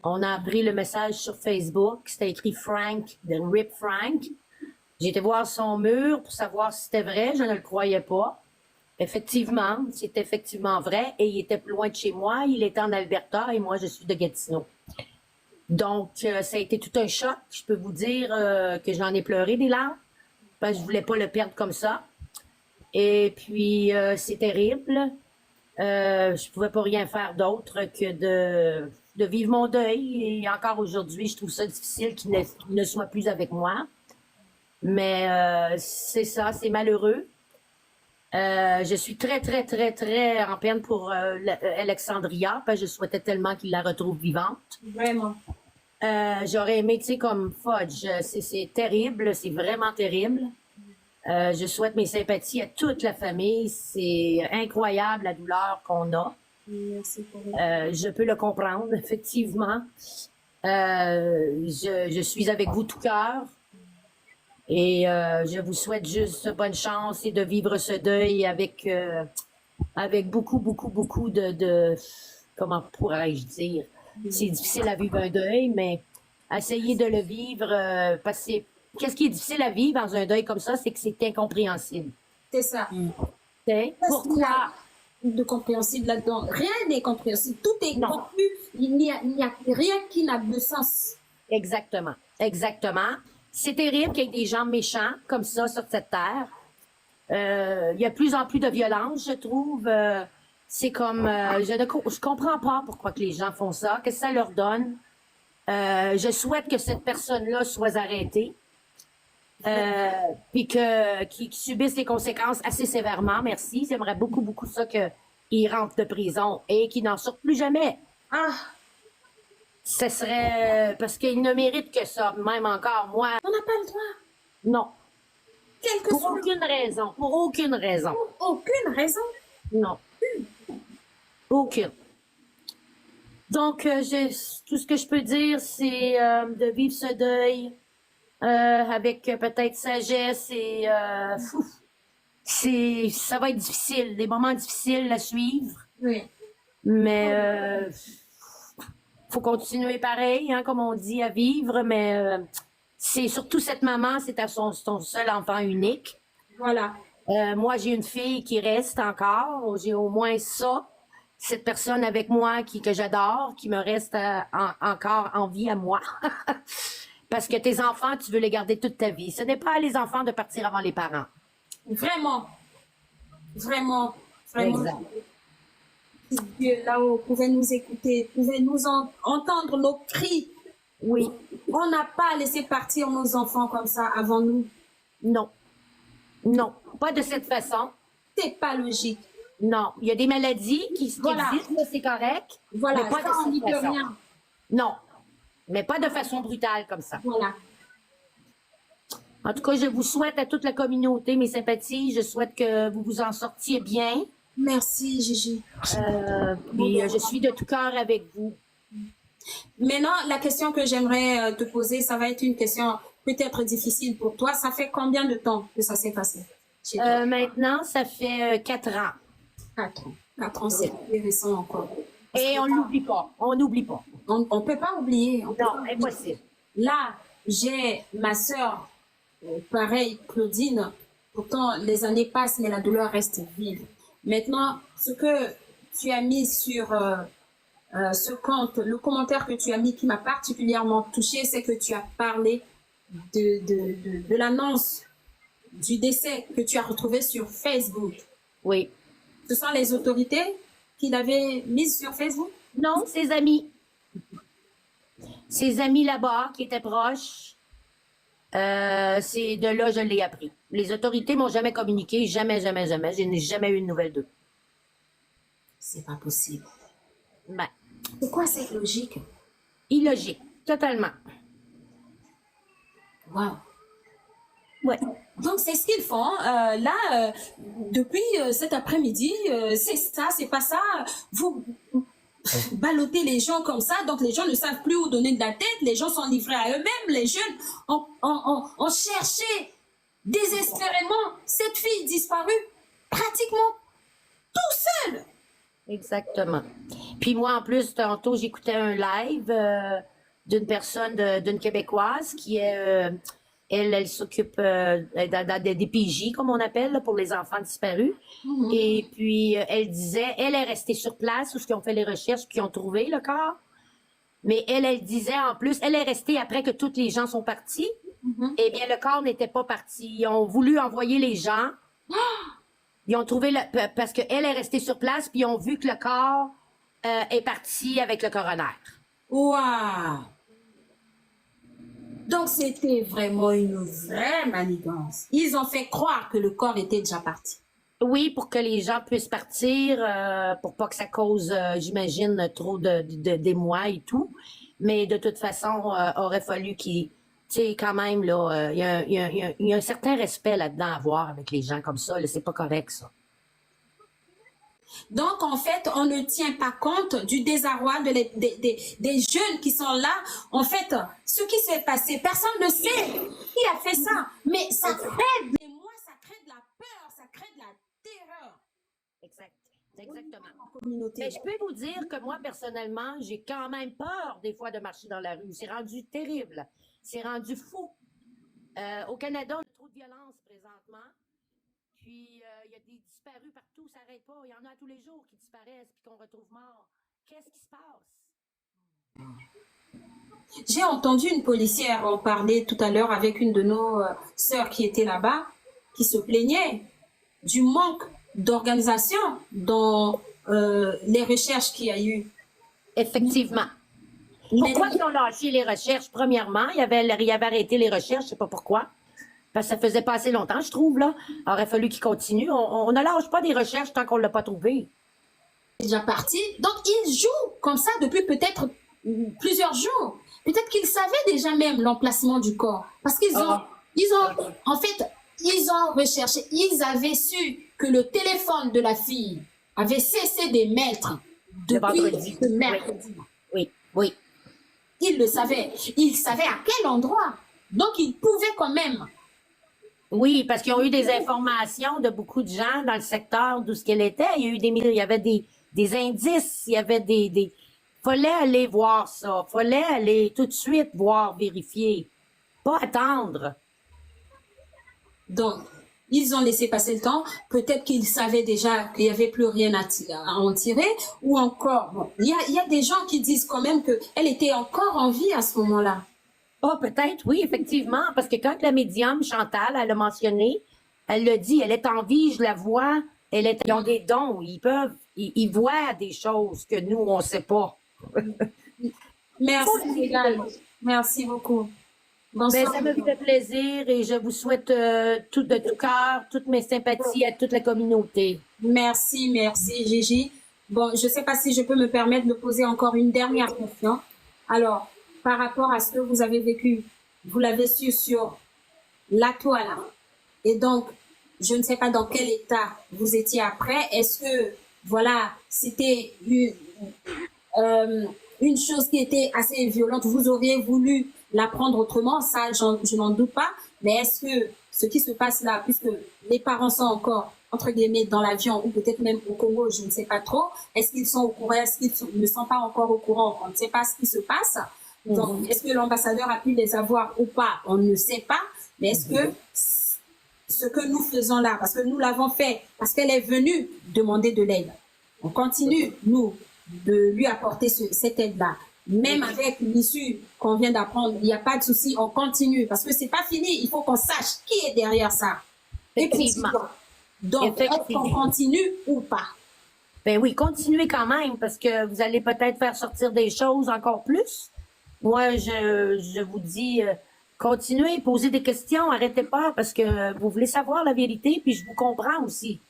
On a appris le message sur Facebook. C'était écrit Frank, de Rip Frank. J'ai été voir son mur pour savoir si c'était vrai. Je ne le croyais pas. Effectivement, c'est effectivement vrai. Et il était plus loin de chez moi. Il était en Alberta et moi, je suis de Gatineau. Donc, ça a été tout un choc. Je peux vous dire que j'en ai pleuré des larmes. Parce que je voulais pas le perdre comme ça. Et puis, c'est terrible. Je pouvais pas rien faire d'autre que de vivre mon deuil. Et encore aujourd'hui, je trouve ça difficile qu'il ne soit plus avec moi. Mais c'est ça, c'est malheureux. Je suis très, très, très, très en peine pour Alexandria, parce que je souhaitais tellement qu'il la retrouve vivante. Vraiment. J'aurais aimé, tu sais, comme Fudge, c'est terrible, c'est vraiment terrible. Je souhaite mes sympathies à toute la famille. C'est incroyable la douleur qu'on a. Merci pour Je peux le comprendre, effectivement. Je suis avec vous tout cœur. Et je vous souhaite juste bonne chance et de vivre ce deuil avec beaucoup, beaucoup, beaucoup comment pourrais-je dire? C'est difficile à vivre un deuil, mais essayez de le vivre parce que qu'est-ce qui est difficile à vivre dans un deuil comme ça, c'est que c'est incompréhensible. C'est ça. Pourquoi? De compréhensible là-dedans. Rien n'est compréhensible. Tout est confus. Il n'y a rien qui n'a de sens. Exactement. Exactement. C'est terrible qu'il y ait des gens méchants comme ça sur cette terre. Il y a de plus en plus de violence, je trouve. C'est comme... je comprends pas pourquoi que les gens font ça. Qu'est-ce que ça leur donne? Je souhaite que cette personne-là soit arrêtée. Puis qu'ils subissent les conséquences assez sévèrement, merci. J'aimerais beaucoup, beaucoup ça qu'ils rentrent de prison et qu'ils n'en sortent plus jamais. Ah! Ce serait... parce qu'ils ne méritent que ça, même encore. Moi... On n'a pas le droit. Non. Quelle que Pour soit... aucune raison. Pour aucune raison. Pour aucune raison. Non. Aucune. Donc, tout ce que je peux dire, c'est de vivre ce deuil avec peut-être sagesse et ça va être difficile, des moments difficiles à suivre. Oui. Mais faut continuer pareil, hein, comme on dit, à vivre. Mais c'est surtout cette maman, c'est son seul enfant unique. Voilà. Moi, j'ai une fille qui reste encore. J'ai au moins ça. Cette personne avec moi que j'adore, qui me reste encore en vie à moi. Parce que tes enfants, tu veux les garder toute ta vie. Ce n'est pas les enfants de partir avant les parents. Vraiment. Vraiment. Vraiment. Exact. Dieu là-haut pouvait nous écouter, pouvait nous entendre nos cris. Oui. On n'a pas laissé partir nos enfants comme ça avant nous. Non. Non. Pas de cette façon. C'est pas logique. Non. Il y a des maladies qui existent, mais c'est correct. Voilà. Mais pas Ça, on de n'y cette peut façon. rien. Non. Mais pas de façon brutale comme ça. Voilà. En tout cas, je vous souhaite à toute la communauté mes sympathies. Je souhaite que vous vous en sortiez bien. Merci, Gigi. Puis je suis de tout cœur avec vous. Maintenant, la question que j'aimerais te poser, ça va être une question peut-être difficile pour toi. Ça fait combien de temps que ça s'est passé chez toi? Maintenant, ça fait 4 ans. 4 ans. 4 ans, c'est récent encore. Et on l'oublie pas. On n'oublie pas. On peut pas oublier. Non, impossible. Là, j'ai ma sœur, pareil, Claudine. Pourtant, les années passent, mais la douleur reste vive. Maintenant, ce que tu as mis sur ce compte, le commentaire que tu as mis qui m'a particulièrement touchée, c'est que tu as parlé de l'annonce du décès que tu as retrouvé sur Facebook. Oui. Ce sont les autorités qui l'avaient mise sur Facebook? Non, ses amis. Ses amis là-bas qui étaient proches. C'est de là que je l'ai appris. Les autorités m'ont jamais communiqué, jamais, jamais, jamais. Je n'ai jamais eu de nouvelles d'eux. C'est pas possible. Ben, C'est quoi cette logique? illogique, totalement. Wow. Ouais. Donc, c'est ce qu'ils font. Là, depuis cet après-midi, c'est ça, c'est pas ça. Vous ballottez les gens comme ça, donc les gens ne savent plus où donner de la tête. Les gens sont livrés à eux-mêmes. Les jeunes ont cherché désespérément cette fille disparue, pratiquement tout seul. Exactement. Puis moi, en plus, tantôt, j'écoutais un live d'une personne, d'une Québécoise qui est, elle s'occupe dans des PJ, comme on appelle, là, pour les enfants disparus. Mhm. Et puis, elle disait, elle est restée sur place où ils ont fait les recherches, qui ont trouvé le corps. Mais elle disait en plus, elle est restée après que tous les gens sont partis. Mhm. Eh bien, le corps n'était pas parti. Ils ont voulu envoyer les gens. Ils ont trouvé parce qu'elle est restée sur place, puis ils ont vu que le corps est parti avec le coroner. Waouh! Donc, c'était vraiment une vraie manigance. Ils ont fait croire que le corps était déjà parti. Oui, pour que les gens puissent partir, pour pas que ça cause, j'imagine, trop d'émoi et tout. Mais de toute façon, aurait fallu qu'ils, tu sais, quand même, là, il y a un certain respect là-dedans à avoir avec les gens comme ça. Là, c'est pas correct, ça. Donc, en fait, on ne tient pas compte du désarroi des jeunes qui sont là. En fait, ce qui s'est passé, personne ne sait qui a fait ça. Mais ça crée de l'émoi, ça crée de la peur, ça crée de la terreur Exact. Exactement. en communauté. Mais je peux vous dire que moi, personnellement, j'ai quand même peur des fois de marcher dans la rue. C'est rendu terrible. C'est rendu fou. Au Canada, on a trop de violence présentement. Puis, il y a des disparus partout, ça n'arrête pas. Il y en a tous les jours qui disparaissent puis qu'on retrouve morts. Qu'est-ce qui se passe? J'ai entendu une policière en parler tout à l'heure avec une de nos sœurs qui était là-bas, qui se plaignait du manque d'organisation dans les recherches qu'il y a eu. Effectivement. Pourquoi ils ont lâché les recherches? Premièrement, il avait arrêté les recherches, je sais pas pourquoi. Parce que ça faisait pas assez longtemps, je trouve, là. Il aurait fallu qu'ils continuent. On ne lâche pas des recherches tant qu'on l'a pas trouvé. Déjà parti. Donc, ils jouent comme ça depuis peut-être plusieurs jours. Peut-être qu'ils savaient déjà même l'emplacement du corps. Parce qu'ils en fait, ils ont recherché. Ils avaient su que le téléphone de la fille avait cessé d'émettre depuis vendredi. mercredi. Oui, oui. Ils le savaient. Ils savaient à quel endroit. Donc, ils pouvaient quand même. Oui, parce qu'ils ont eu des informations de beaucoup de gens dans le secteur d'où ce qu'elle était. Il y a eu il y avait des indices, il y avait fallait aller voir ça. Fallait aller tout de suite voir, vérifier. Pas attendre. Donc, ils ont laissé passer le temps. Peut-être qu'ils savaient déjà qu'il n'y avait plus rien à en tirer. Ou encore, bon, il y a des gens qui disent quand même qu'elle était encore en vie à ce moment-là. Oh, peut-être, oui, effectivement. Parce que quand la médium Chantal, elle a mentionné, elle l'a dit, elle est en vie, je la vois. Ils ont des dons. Ils voient des choses que nous, on ne sait pas. Merci, Mégane. Merci beaucoup. Ben, ça me fait plaisir et je vous souhaite de tout cœur, toutes mes sympathies à toute la communauté. Merci, merci, Gigi. Bon, je ne sais pas si je peux me permettre de poser encore une dernière question. Alors, par rapport à ce que vous avez vécu, vous l'avez su sur la toile. Et donc, je ne sais pas dans quel état vous étiez après. Est-ce que, voilà, c'était une chose qui était assez violente, vous auriez voulu la prendre autrement, ça, je n'en doute pas. Mais est-ce que ce qui se passe là, puisque les parents sont encore, entre guillemets, dans l'avion ou peut-être même au Congo, je ne sais pas trop, est-ce qu'ils sont au courant, est-ce qu'ils ne sont pas encore au courant, on ne sait pas ce qui se passe. Donc, est-ce que l'ambassadeur a pu les avoir ou pas, on ne sait pas. Mais est-ce que ce que nous faisons là, parce que nous l'avons fait, parce qu'elle est venue demander de l'aide, on continue, nous, de lui apporter cette aide-là. Même avec l'issue qu'on vient d'apprendre, il n'y a pas de souci, on continue. Parce que c'est pas fini, il faut qu'on sache qui est derrière ça. Effectivement. Donc, est-ce qu'on continue ou pas? Ben oui, continuez quand même, parce que vous allez peut-être faire sortir des choses encore plus. Moi, je vous dis, continuez, posez des questions, arrêtez pas, parce que vous voulez savoir la vérité, puis je vous comprends aussi.